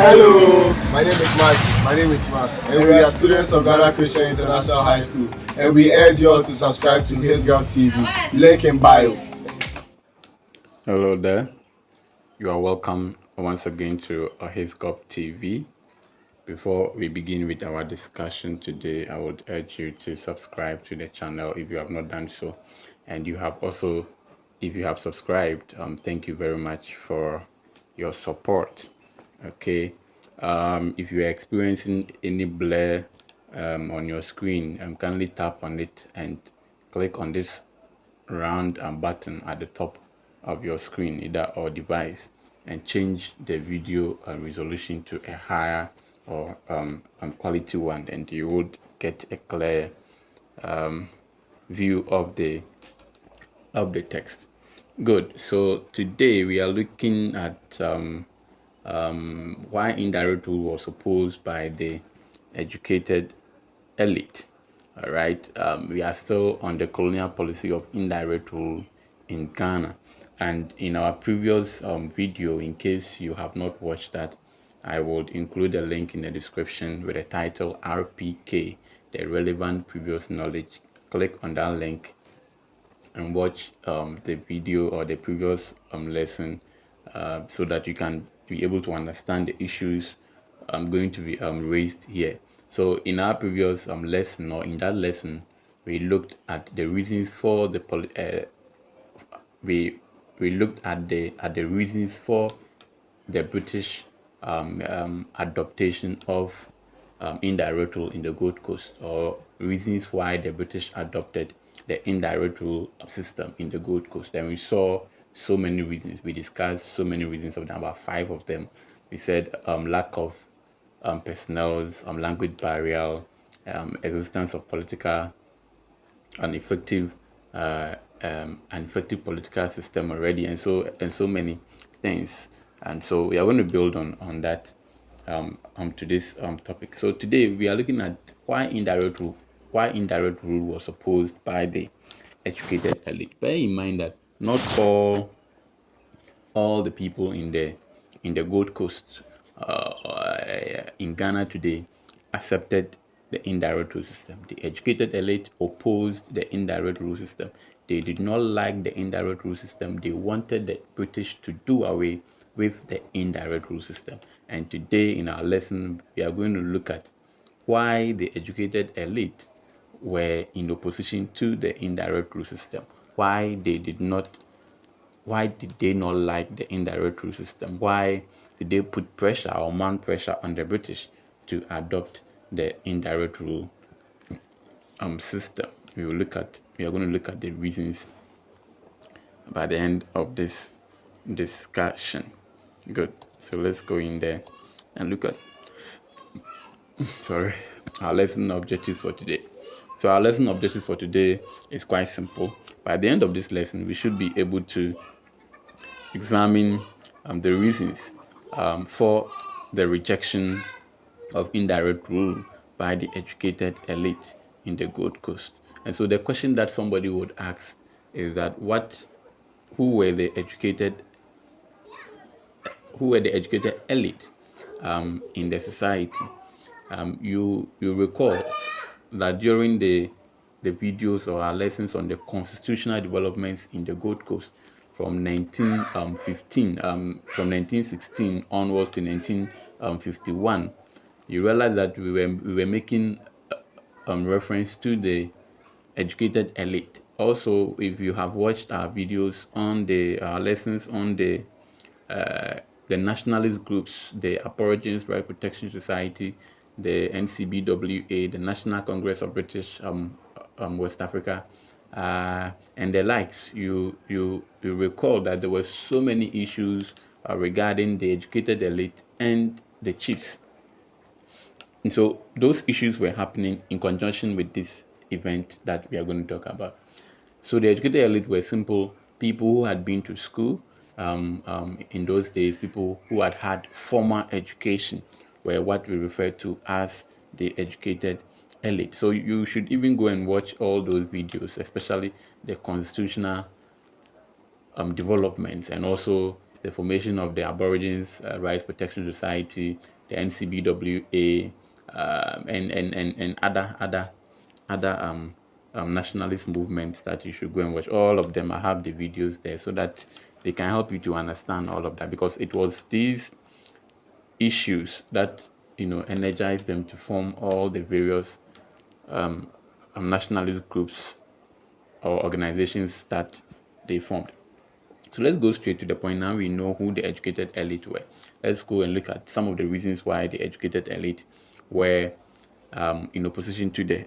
Hello, my name is Mike. My name is Mark, and we are students of Ghana Christian International High School, and we urge you all to subscribe to His Girl TV. Link in bio. Hello there. You are welcome once again to His Girl TV. Before we begin with our discussion today, I would urge you to subscribe to the channel if you have not done so, and you have also, if you have subscribed, thank you very much for your support. Okay. If you are experiencing any blur on your screen, kindly tap on it and click on this round button at the top of your screen, either or device, and change the video resolution to a higher or quality one, and you would get a clear view of the text. Good. So today we are looking at why indirect rule was opposed by the educated elite. All right, we are still on the colonial policy of indirect rule in Ghana, and in our previous video, in case you have not watched that, I would include a link in the description with the title RPK, the relevant previous knowledge. Click on that link and watch the video or the previous lesson so that you can be able to understand the issues going to be raised here. So in our previous lesson, or in that lesson, we looked at the reasons for the we looked at the reasons for the British adaptation of indirect rule in the Gold Coast, or reasons why the British adopted the indirect rule system in the Gold Coast. And we saw so many reasons. We discussed so many reasons of them, about 5 of them. We said lack of personnel, language barrier, existence of political an effective political system already, and so many things. And so we are going to build on that to this topic. So today we are looking at why indirect rule was opposed by the educated elite. Bear in mind that not all the people in the Gold Coast in Ghana today accepted the indirect rule system. The educated elite opposed the indirect rule system. They did not like the indirect rule system. They wanted the British to do away with the indirect rule system. And today in our lesson, we are going to look at why the educated elite were in opposition to the indirect rule system. Why did they not like the indirect rule system? Why did they put pressure or mount pressure on the British to adopt the indirect rule system? We are going to look at the reasons by the end of this discussion. Good. So let's go in there and look at our lesson objectives for today. So our lesson objectives for today is quite simple. By the end of this lesson, we should be able to examine the reasons for the rejection of indirect rule by the educated elite in the Gold Coast. And so the question that somebody would ask is that who were the educated elite in the society? You recall that during the videos or our lessons on the constitutional developments in the Gold Coast from 1916 onwards to 1951, you realize that we were making reference to the educated elite. Also, if you have watched our videos on our lessons on the nationalist groups, the Aborigines Right Protection Society, the NCBWA, the National Congress of British West Africa, and the likes, you recall that there were so many issues regarding the educated elite and the chiefs. And so those issues were happening in conjunction with this event that we are going to talk about. So the educated elite were simple people who had been to school. In those days, people who had formal education were what we refer to as the educated elite. So you should even go and watch all those videos, especially the constitutional developments, and also the formation of the Aborigines Rights Protection Society, the NCBWA, and other nationalist movements that you should go and watch. All of them, I have the videos there so that they can help you to understand all of that, because it was these issues that energized them to form all the various nationalist groups or organizations that they formed. So let's go straight to the point. Now we know who the educated elite were. Let's go and look at some of the reasons why the educated elite were in opposition to the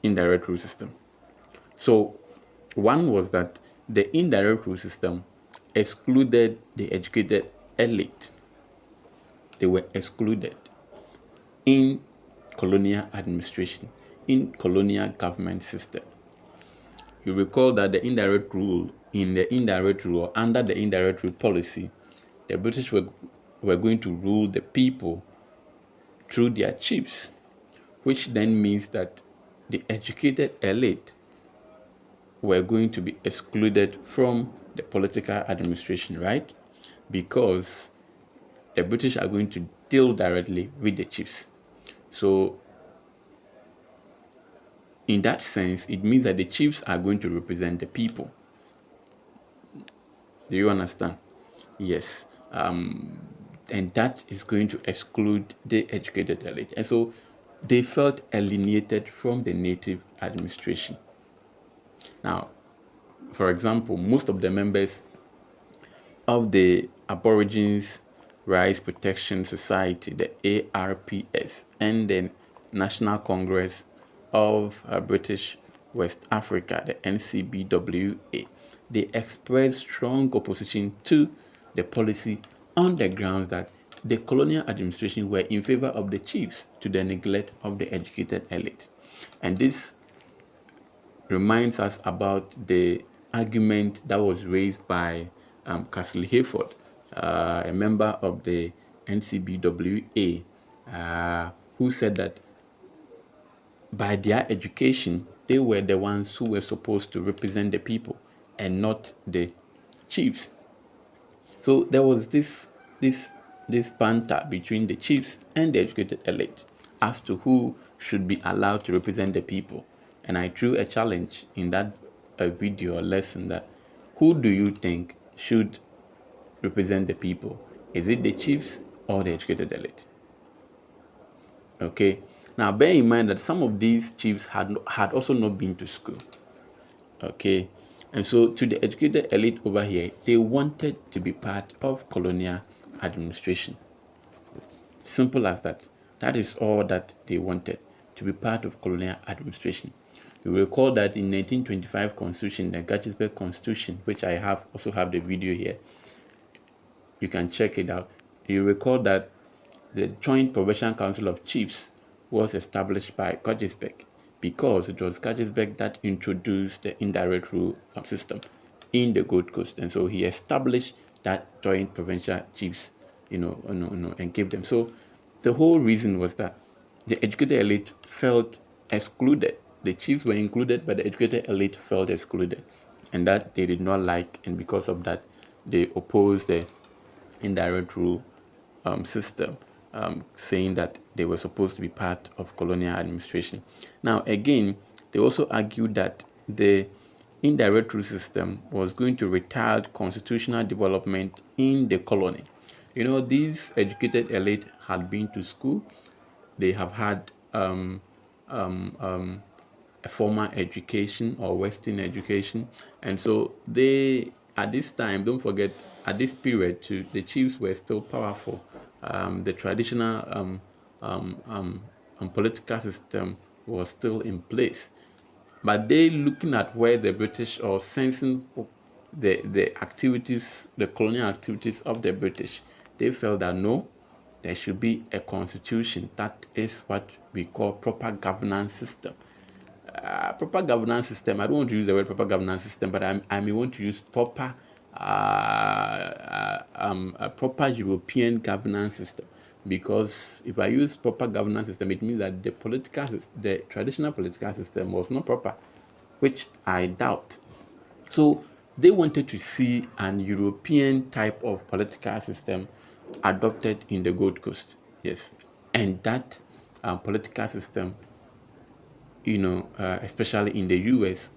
indirect rule system. So one was that the indirect rule system excluded the educated elite. They were excluded in colonial administration, in colonial government system. You recall that the indirect rule, under the indirect rule policy, the British were going to rule the people through their chiefs, which then means that the educated elite were going to be excluded from the political administration, right? Because the British are going to deal directly with the chiefs. So in that sense, it means that the chiefs are going to represent the people. Do you understand? Yes. And that is going to exclude the educated elite. And so they felt alienated from the native administration. Now, for example, most of the members of the Aborigines Rights Protection Society, the ARPS, and the National Congress of British West Africa, the NCBWA, they expressed strong opposition to the policy on the grounds that the colonial administration were in favor of the chiefs to the neglect of the educated elite. And this reminds us about the argument that was raised by Castle Hayford, a member of the NCBWA, who said that by their education, they were the ones who were supposed to represent the people and not the chiefs. So there was this banter between the chiefs and the educated elite as to who should be allowed to represent the people. And I threw a challenge in that video or lesson that who do you think should represent the people? Is it the chiefs or the educated elite? Okay. Now bear in mind that some of these chiefs had also not been to school. Okay. And so to the educated elite over here, they wanted to be part of colonial administration. Simple as that. That is all that they wanted, to be part of colonial administration. You will recall that in 1925 Constitution, the Gettysburg Constitution, which I also have the video here, you can check it out. You recall that the Joint Provincial Council of Chiefs was established by Gettysburg because it was Gettysburg that introduced the indirect rule system in the Gold Coast, and so he established that Joint Provincial Chiefs, and gave them. So the whole reason was that the educated elite felt excluded. The chiefs were included, but the educated elite felt excluded, and that they did not like, and because of that, they opposed the indirect rule system, saying that they were supposed to be part of colonial administration. Now, again, they also argued that the indirect rule system was going to retard constitutional development in the colony. These educated elite had been to school. They have had a formal education or Western education, and so they, at this time, don't forget, at this period too, the chiefs were still powerful. The traditional political system was still in place, but they, looking at where the British, or sensing the activities, the colonial activities of the British, they felt that no, there should be a constitution. That is what we call proper governance system. Proper governance system, I don't want to use the word proper governance system, but I may want to use proper a proper European governance system, because if I use proper governance system, it means that the traditional political system was not proper, which I doubt. So they wanted to see an European type of political system adopted in the Gold Coast. Yes, and that political system, especially in the US,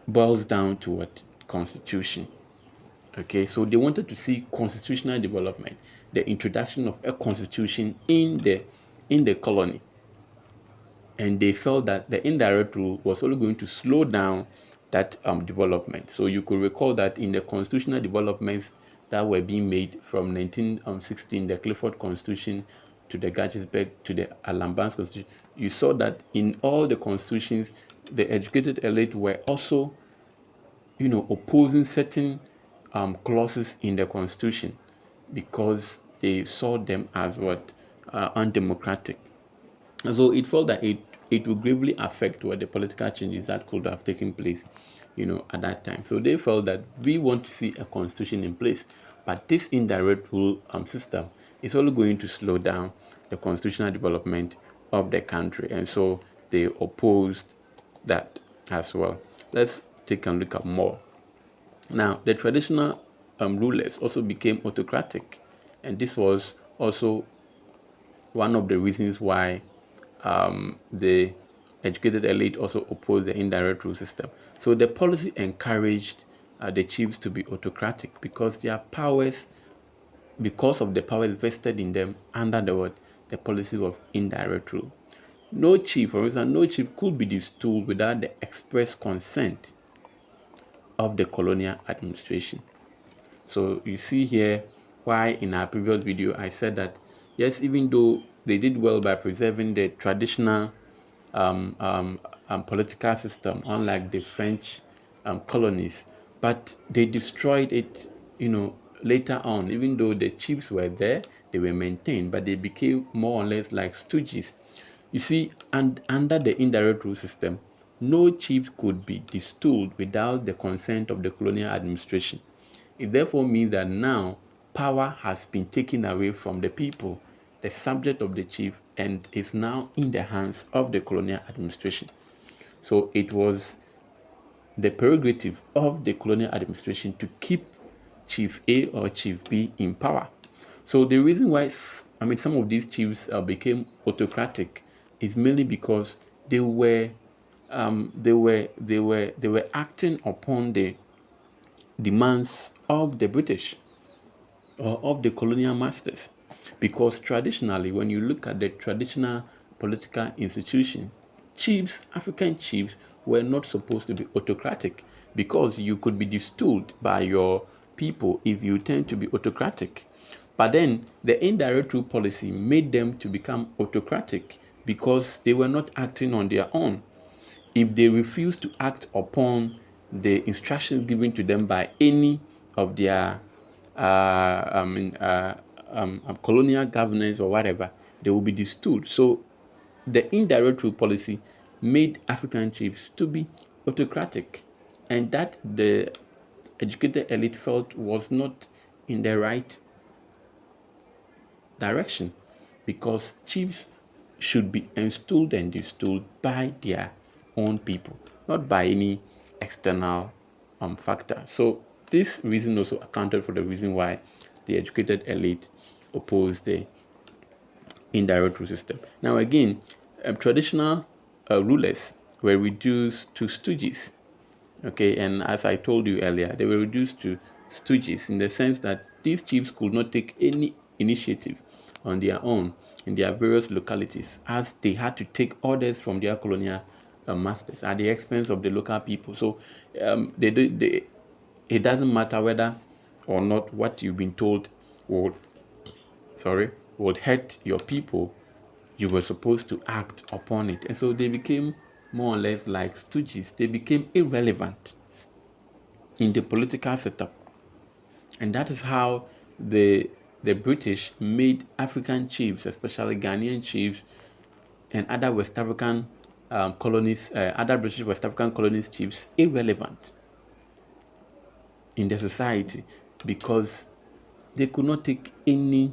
boils down to what? Constitution. Okay, so they wanted to see constitutional development, the introduction of a constitution in the colony, and they felt that the indirect rule was only going to slow down that development. So you could recall that in the constitutional developments that were being made from 1916, the Clifford Constitution, to the Gettysburg, to the Alabama Constitution, you saw that in all the constitutions, the educated elite were also, opposing certain clauses in the Constitution because they saw them as what? Undemocratic. And so it felt that it would gravely affect what the political changes that could have taken place, at that time. So they felt that we want to see a constitution in place, but this indirect rule system is only going to slow down the constitutional development of the country. And so they opposed that as well. Let's take a look at more. Now, the traditional rulers also became autocratic, and this was also one of the reasons why the educated elite also opposed the indirect rule system. So the policy encouraged the chiefs to be autocratic because of the powers vested in them under the policy of indirect rule. No chief, for instance, no chief could be distilled without the express consent of the colonial administration. So you see here why in our previous video I said that yes, even though they did well by preserving the traditional political system, unlike the French colonies, but they destroyed it, later on. Even though the chiefs were there, they were maintained, but they became more or less like stooges. You see, and under the indirect rule system, no chief could be distilled without the consent of the colonial administration. It therefore means that now power has been taken away from the people, the subject of the chief, and is now in the hands of the colonial administration. So it was the prerogative of the colonial administration to keep Chief A or Chief B in power. So the reason why some of these chiefs became autocratic is mainly because they were acting upon the demands of the British or of the colonial masters. Because traditionally, when you look at the traditional political institution, African chiefs, were not supposed to be autocratic, because you could be distilled by your people if you tend to be autocratic. But then the indirect rule policy made them to become autocratic because they were not acting on their own. If they refused to act upon the instructions given to them by any of their colonial governors or whatever, they will be distilled. So the indirect rule policy made African chiefs to be autocratic, and that the educated elite felt was not in the right direction, because chiefs should be installed and distilled by their own people, not by any external factor. So this reason also accounted for the reason why the educated elite opposed the indirect rule system. Now again, traditional rulers were reduced to stooges. Okay, and as I told you earlier, they were reduced to stooges in the sense that these chiefs could not take any initiative on their own in their various localities, as they had to take orders from their colonial masters at the expense of the local people. So it doesn't matter whether or not what you've been told would hurt your people, you were supposed to act upon it. And so they became more or less like stooges. They became irrelevant in the political setup. And that is how the British made African chiefs, especially Ghanaian chiefs and other West African colonies, other British West African colonies chiefs, irrelevant in the society, because they could not take any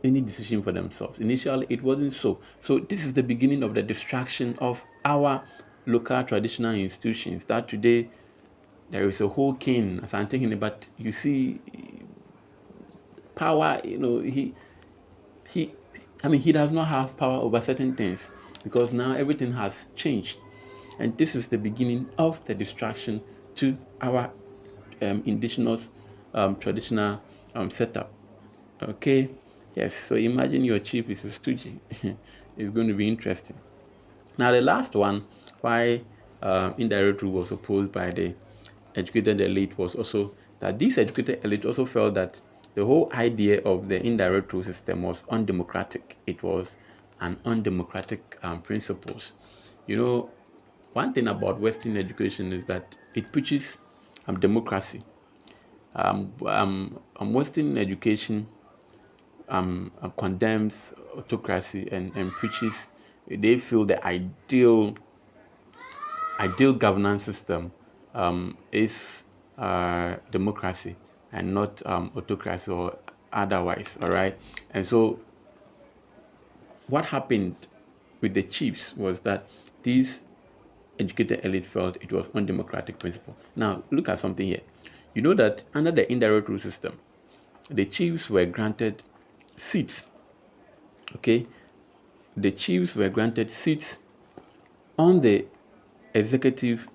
decision for themselves. Initially, it wasn't so. So this is the beginning of the destruction of our local traditional institutions that today there is a whole cane as I'm thinking, but you see, power, he I mean, he does not have power over certain things because now everything has changed, and this is the beginning of the distraction to our indigenous traditional setup. Okay, yes. So imagine your chief is a stooge. It's going to be interesting. Now, the last one, why indirect rule was opposed by the educated elite, was also that this educated elite also felt that the whole idea of the indirect rule system was undemocratic. It was an undemocratic principles. You know, one thing about Western education is that it preaches democracy. Western education condemns autocracy and preaches. They feel the ideal governance system is democracy and not autocracy or otherwise. All right, and so what happened with the chiefs was that these educated elite felt it was undemocratic principle. Now look at something here. You know that under the indirect rule system, the chiefs were granted seats. Okay, the chiefs were granted seats on the executive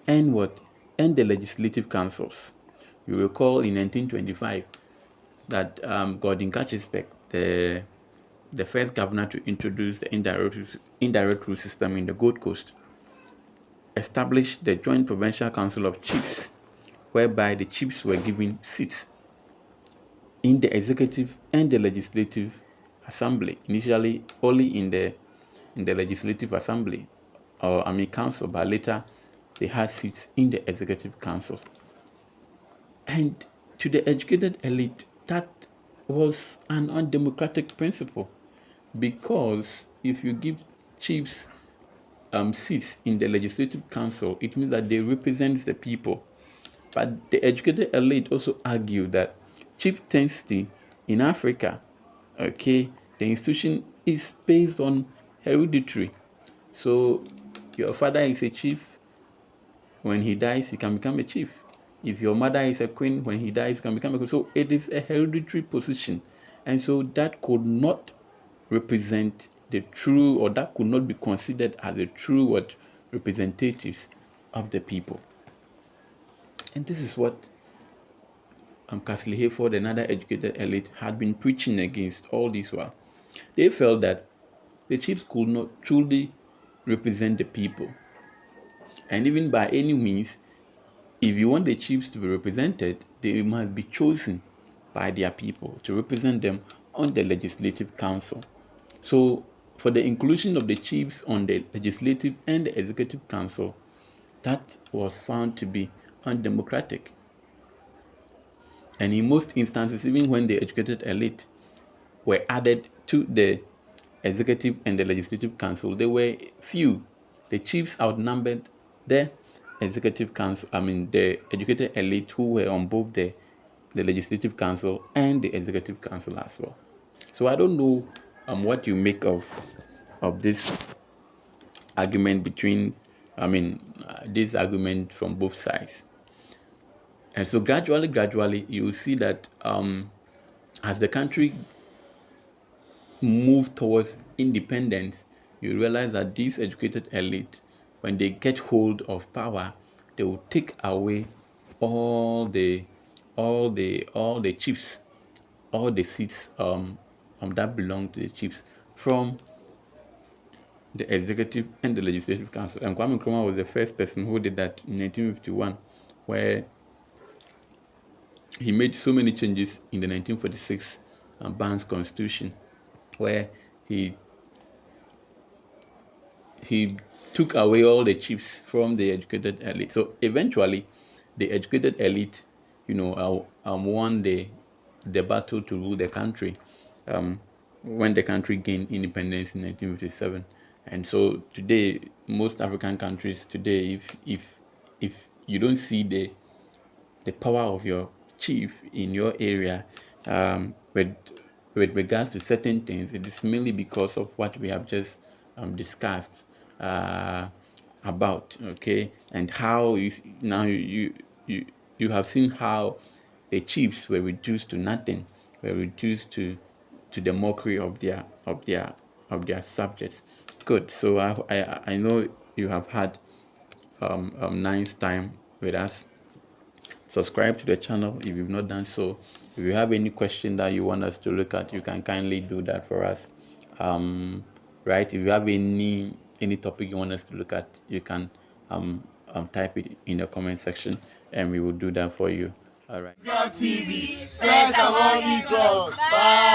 and the legislative councils. You recall in 1925 that Gordon Gatchisbeck, the first governor to introduce the indirect rule system in the Gold Coast, established the Joint Provincial Council of Chiefs, whereby the chiefs were given seats in the executive and the legislative assembly. Initially, only in the legislative assembly, or council, but later they had seats in the executive council. And to the educated elite, that was an undemocratic principle, because if you give chiefs seats in the legislative council, it means that they represent the people. But the educated elite also argue that chieftaincy in Africa, okay, the institution is based on hereditary. So your father is a chief, when he dies, he can become a chief. If your mother is a queen, when he dies, he can become a queen. So it is a hereditary position. And so that could not represent the true, or that could not be considered as the true representatives of the people. And this is what Castle Hayford and other educated elite had been preaching against all this while. They felt that the chiefs could not truly represent the people. And even by any means, if you want the chiefs to be represented, they must be chosen by their people to represent them on the legislative council. So, for the inclusion of the chiefs on the legislative and the executive council, that was found to be undemocratic. And in most instances, even when the educated elite were added to the executive and the legislative council, they were few. The chiefs outnumbered the executive council, the educated elite who were on both the legislative council and the executive council as well. So I don't know what you make of this argument between, this argument from both sides. And so gradually, you will see that as the country moves towards independence, you realize that these educated elite, when they get hold of power, they will take away all the chiefs, all the seats that belong to the chiefs from the executive and the legislative council. And Kwame Nkrumah was the first person who did that in 1951, where he made so many changes in the 1946 Barnes Constitution, where he took away all the chiefs from the educated elite. So eventually, the educated elite, won the battle to rule the country when the country gained independence in 1957. And so today, most African countries today, if you don't see the power of your chief in your area with regards to certain things, it is mainly because of what we have just discussed. about, okay, and how you have seen how the chiefs were reduced to nothing, were reduced to the mockery of their subjects. Good. So I know you have had nice time with us. Subscribe to the channel if you've not done so. If you have any question that you want us to look at, you can kindly do that for us. Right? If you have any topic you want us to look at, you can type it in the comment section, and we will do that for you. All right. TV, first among equals. Bye.